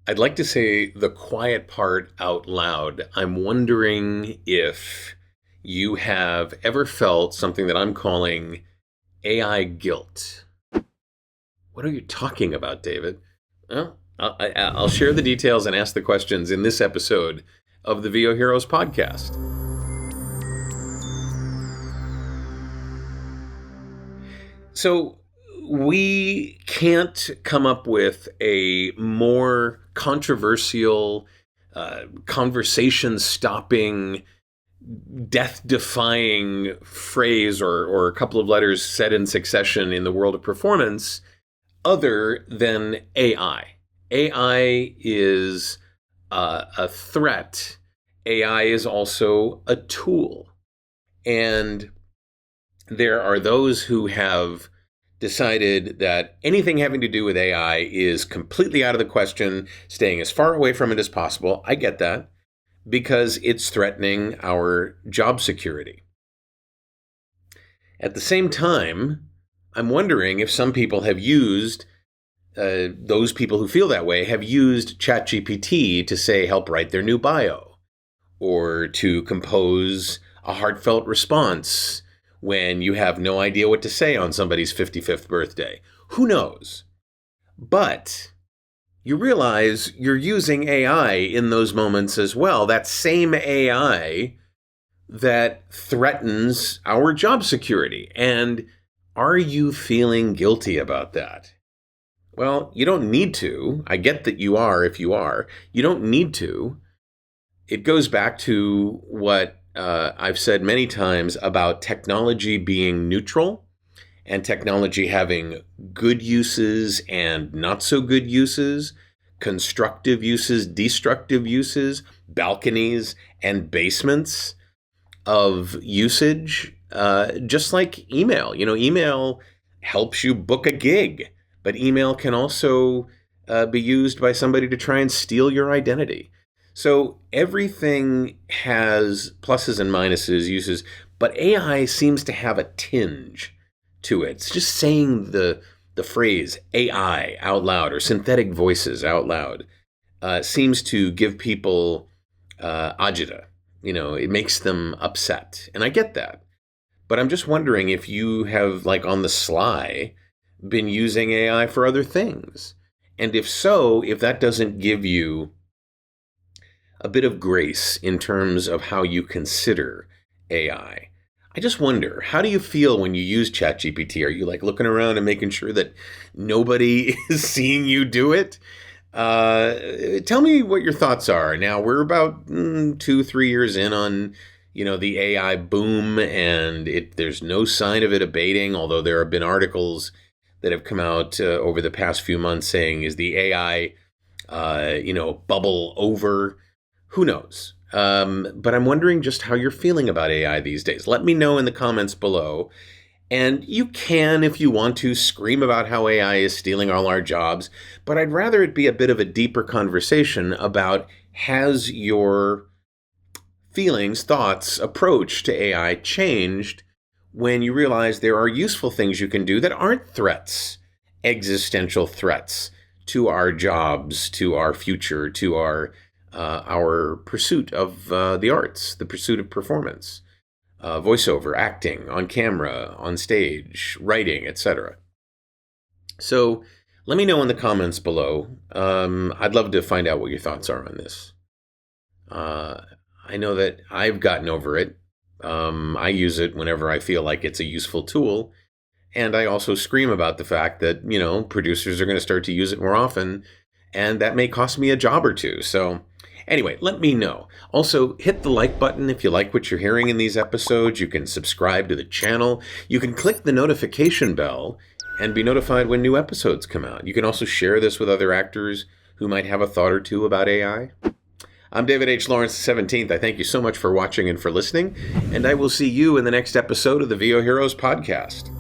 I'd like to say the quiet part out loud. I'm wondering if you have ever felt something that I'm calling AI guilt. What are you talking about, David? Well, I'll share the details and ask the questions in this episode of the VO Heroes podcast. So, we can't come up with a more controversial, conversation stopping, death defying phrase or a couple of letters said in succession in the world of performance other than AI. AI is a threat. AI is also a tool. And there are those who have decided that anything having to do with AI is completely out of the question, staying as far away from it as possible. I get that, because it's threatening our job security. At the same time, I'm wondering if some people have used, those people who feel that way, have used ChatGPT to say, help write their new bio, or to compose a heartfelt response when you have no idea what to say on somebody's 55th birthday. Who knows? But you realize you're using AI in those moments as well. That same AI that threatens our job security. And are you feeling guilty about that? Well, you don't need to. I get that you are if you are. You don't need to. It goes back to what I've said many times about technology being neutral and technology having good uses and not so good uses, constructive uses, destructive uses, balconies and basements of usage, just like email. Email helps you book a gig, but email can also be used by somebody to try and steal your identity. So everything has pluses and minuses, uses, but AI seems to have a tinge to it. It's just saying the phrase AI out loud or synthetic voices out loud seems to give people agita. It makes them upset. And I get that. But I'm just wondering if you have, like on the sly, been using AI for other things. And if so, if that doesn't give you a bit of grace in terms of how you consider AI. I just wonder, how do you feel when you use ChatGPT? Are you like looking around and making sure that nobody is seeing you do it? Tell me what your thoughts are. Now, we're about 2-3 years in on, the AI boom, and there's no sign of it abating, although there have been articles that have come out over the past few months saying, is the AI, bubble over? Who knows? But I'm wondering just how you're feeling about AI these days. Let me know in the comments below. And you can, if you want to, scream about how AI is stealing all our jobs. But I'd rather it be a bit of a deeper conversation about, has your feelings, thoughts, approach to AI changed when you realize there are useful things you can do that aren't threats, existential threats to our jobs, to our future, to our pursuit of the arts, the pursuit of performance, voiceover, acting, on camera, on stage, writing, etc. So let me know in the comments below. I'd love to find out what your thoughts are on this. I know that I've gotten over it. I use it whenever I feel like it's a useful tool. And I also scream about the fact that, producers are going to start to use it more often, and that may cost me a job or two. So anyway, let me know. Also, hit the like button if you like what you're hearing in these episodes. You can subscribe to the channel. You can click the notification bell and be notified when new episodes come out. You can also share this with other actors who might have a thought or two about AI. I'm David H. Lawrence, 17th. I thank you so much for watching and for listening, and I will see you in the next episode of the VO Heroes podcast.